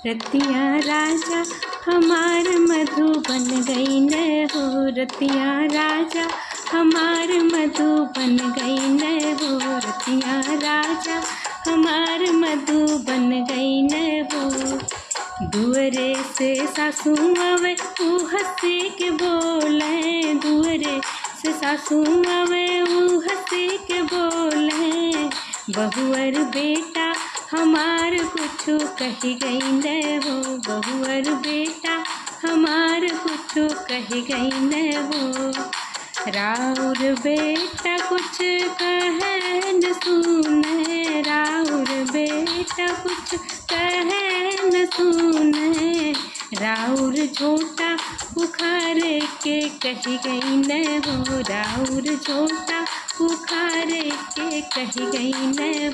रतिया राजा हमार मधुबन गई न हो, रतिया राजा हमार मधुबन गई न हो, रतिया राजा हमार मधुबन गई न हो। दुअरे से सासू आवे ऊ हंसी के बोले, दुअरे से सासू आवे ऊ हंसी के बोले, बहुअर बेटा हमार कुछु कही गई न हो, बहुअर बेटा हमार कुछु कही गई न हो। राउर बेटा कुछ कहे न सुने, राउर बेटा कुछ कहे न सुने, राउर झोटा उखाड़ के कही गई न हो, राउर झोटा उखाड़ के कही गई न हो।